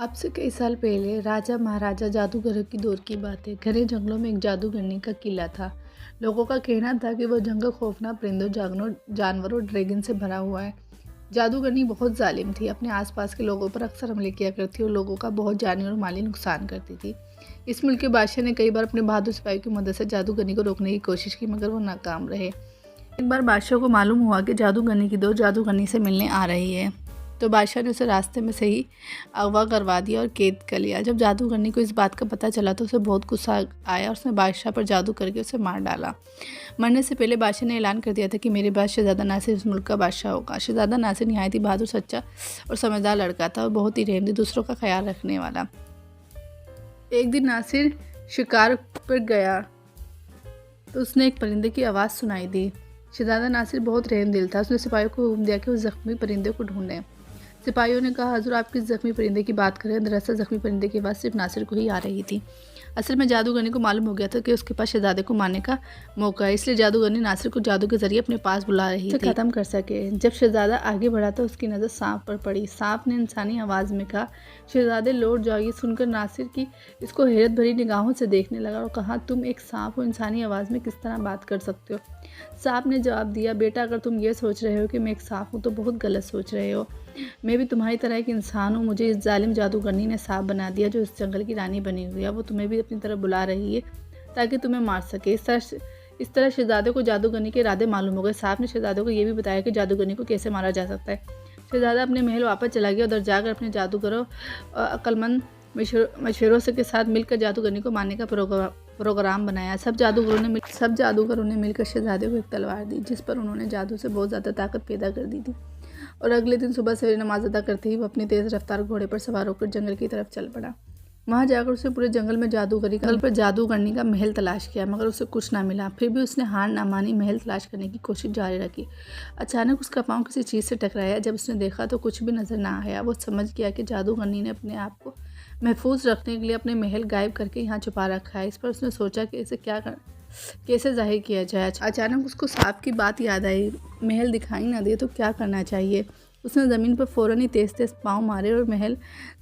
अब से कई साल पहले राजा महाराजा जादूगरों की दौर की बात है। घने जंगलों में एक जादूगरनी का किला था। लोगों का कहना था कि वह जंगल खौफनाक परिंदों जानवरों और ड्रैगन से भरा हुआ है। जादूगरनी बहुत जालिम थी। अपने आसपास के लोगों पर अक्सर हमले किया करती और लोगों का बहुत जानी और माली नुकसान करती थी। इस मुल्क के बादशाह ने कई बार अपने बहादुर सिपाहियों की मदद से जादूगरनी को रोकने की कोशिश की, मगर वो नाकाम रहे। एक बार बादशाह को मालूम हुआ कि जादूगरनी की दो जादूगरनी से मिलने आ रही है, तो बादशाह ने उसे रास्ते में से ही अगवा करवा दिया और कैद कर लिया। जब जादूगरनी को इस बात का पता चला तो उसे बहुत गुस्सा आया और उसने बादशाह पर जादू करके उसे मार डाला। मरने से पहले बादशाह ने ऐलान कर दिया था कि मेरे बाद शहजादा नासिर इस मुल्क का बादशाह होगा। शहजादा नासिर निहायत ही बहादुर, सच्चा और समझदार लड़का था और बहुत ही रहमदिल, दूसरों का ख्याल रखने वाला। एक दिन नासिर शिकार पर गया तो उसने एक परिंदे की आवाज़ सुनाई दी। शहजादा नासिर बहुत रहमदिल था। उसने सिपाहियों को हुक्म दिया कि वो जख्मी परिंदे को ढूंढें। सिपाहियों ने कहा, हजूर आप किस जख्मी परिंदे की बात करें? दरअसल जख्मी परिंदे की आवाज़ सिर्फ नासिर को ही आ रही थी। असल में जादूगरनी को मालूम हो गया था कि उसके पास शहजादे को मारने का मौका है, इसलिए जादूगरनी नासिर को जादू के जरिए अपने पास बुला रही थी, खत्म कर सके। जब शहजादा आगे बढ़ा तो उसकी नज़र सांप पर पड़ी। सांप ने इंसानी आवाज़ में कहा, शहजादे लौट जाओ। ये सुनकर नासिर की इसको हैरत भरी निगाहों से देखने लगा और कहा, तुम एक सांप हो, इंसानी आवाज़ में किस तरह बात कर सकते हो? सांप ने जवाब दिया, बेटा अगर तुम ये सोच रहे हो कि मैं एक सांप हूँ तो बहुत गलत सोच रहे हो। मैं भी तुम्हारी तरह एक इंसान हूँ। मुझे इस जालिम जादूगरनी ने सांप बना दिया जो इस जंगल की रानी बनी हुई है। वो तुम्हें भी अपनी तरफ बुला रही है ताकि तुम्हें मार सके। इस तरह शहजादे को जादूगरनी के इरादे मालूम हो गए। सांप ने शहजादे को यह भी बताया कि जादूगरनी को कैसे मारा जा सकता है। शहजादा अपने महल वापस चला गया। उधर जाकर अपने जादूगरों अक्लमंद मशवरों के साथ मिलकर जादूगरनी को मारने का प्रोग्राम बनाया। सब जादूगरों ने मिलकर शहजादे को एक तलवार दी, जिस पर उन्होंने जादू से बहुत ज़्यादा ताकत पैदा कर दी थी। और अगले दिन सुबह सवेरे नमाज अदा करते ही वो अपनी तेज़ रफ्तार घोड़े पर सवार होकर जंगल की तरफ चल पड़ा। वहाँ जाकर उसने पूरे जंगल में जादूगरनी का महल तलाश किया, मगर उसे कुछ ना मिला। फिर भी उसने हार ना मानी, महल तलाश करने की कोशिश जारी रखी। अचानक उसका पाँव किसी चीज़ से टकराया। जब उसने देखा तो कुछ भी नजर ना आया। वो समझ गया कि जादूगरनी ने अपने आप को महफूज रखने के लिए अपने महल गायब करके यहाँ छुपा रखा है। इस पर उसने सोचा कि इसे कैसे जाहिर किया जाए। अचानक उसको सांप की बात याद आई। महल दिखाई ना दे तो क्या करना चाहिए? उसने ज़मीन पर फ़ौरन ही तेज़ पाँव मारे और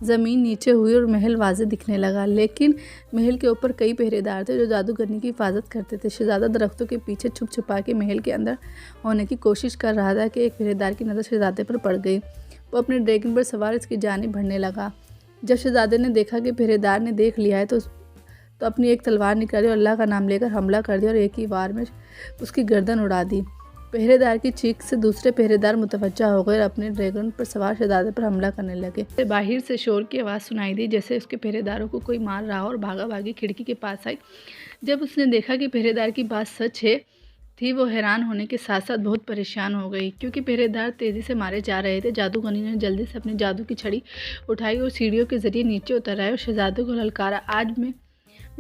ज़मीन नीचे हुई और महल वाज़े दिखने लगा। लेकिन महल के ऊपर कई पहरेदार थे जो जादूगरनी की हिफाजत करते थे। शहजादा दरख्तों के पीछे छुप छुपा के महल के अंदर होने की कोशिश कर रहा था कि एक पहरेदार की नज़र शहजादे पर पड़ गई। वो अपने ड्रैगन पर सवार इसकी जानिब बढ़ने लगा। जब शहजादे ने देखा कि पहरेदार ने देख लिया है तो अपनी एक तलवार निकाली और अल्लाह का नाम लेकर हमला कर दिया और एक ही वार में उसकी गर्दन उड़ा दी। पहरेदार की चीख से दूसरे पहरेदार मुतवज्जा हो गए और अपने ड्रैगन पर सवार शहजादे पर हमला करने लगे। बाहर से शोर की आवाज़ सुनाई दी, जैसे उसके पहरेदारों को कोई मार रहा हो, और भागा भागी खिड़की के पास आई। जब उसने देखा कि पहरेदार की बात सच है थी, वो हैरान होने के साथ साथ बहुत परेशान हो गई, क्योंकि पहरेदार तेज़ी से मारे जा रहे थे। जादूगरनी ने जल्दी से अपनी जादू की छड़ी उठाई और सीढ़ियों के जरिए नीचे उतर आए और शहजादे को ललकारा, आज मैं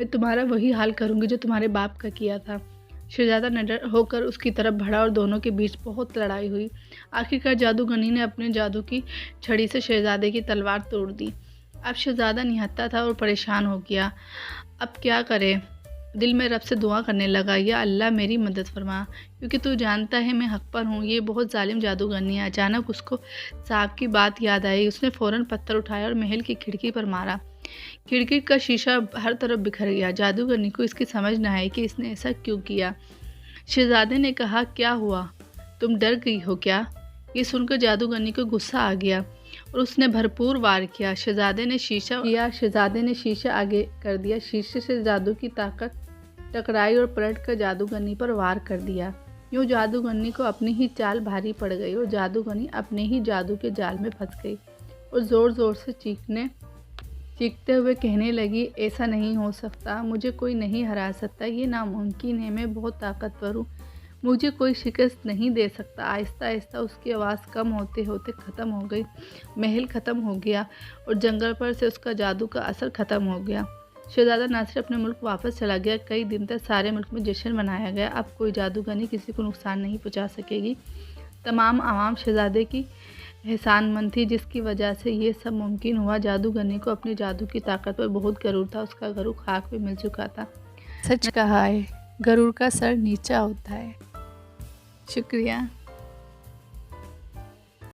तुम्हारा वही हाल करूंगी जो तुम्हारे बाप का किया था। शहजादा निडर होकर उसकी तरफ बढ़ा और दोनों के बीच बहुत लड़ाई हुई। आखिरकार जादूगरनी ने अपने जादू की छड़ी से शहजादे की तलवार तोड़ दी। अब शहजादा निहत्था था और परेशान हो गया। अब क्या करे? दिल में रब से दुआ करने लगा, या अल्लाह मेरी मदद फरमा, क्योंकि तू जानता है मैं हक पर हूँ। ये बहुत जालिम जादूगरनी है। अचानक उसको सांप की बात याद आई। उसने फ़ौरन पत्थर उठाया और महल की खिड़की पर मारा। खिड़की का शीशा हर तरफ बिखर गया। जादूगरनी को इसकी समझ न आई कि इसने ऐसा क्यों किया। शहजादे ने कहा, क्या हुआ? तुम डर गई हो क्या? ये सुनकर जादूगरनी को गुस्सा आ गया और उसने भरपूर वार किया। शहजादे ने शीशा आगे कर दिया। शीशे से जादू की ताकत टकराई और पलट कर जादूगरनी पर वार कर दिया। यूँ जादूगरनी को अपनी ही चाल भारी पड़ गई और जादूगरनी अपने ही जादू के जाल में फंस गई और ज़ोर ज़ोर से चीखते हुए कहने लगी, ऐसा नहीं हो सकता, मुझे कोई नहीं हरा सकता, ये नामुमकिन है, मैं बहुत ताकतवर हूँ, मुझे कोई शिकस्त नहीं दे सकता। आहिस्ता आहिस्ता उसकी आवाज़ कम होते होते ख़त्म हो गई। महल ख़त्म हो गया और जंगल पर से उसका जादू का असर ख़त्म हो गया। शहजादा नासिर अपने मुल्क वापस चला गया। कई दिन तक सारे मुल्क में जश्न मनाया गया। अब कोई जादूगरनी किसी को नुकसान नहीं पहुँचा सकेगी। तमाम आवाम शहजादे की एहसानमंद थी, जिसकी वजह से ये सब मुमकिन हुआ। जादूगरनी को अपने जादू की ताकत पर बहुत गरूर था। उसका गरूर खाक पे मिल चुका था। सच कहा है, गरूर का सर नीचा होता है। शुक्रिया।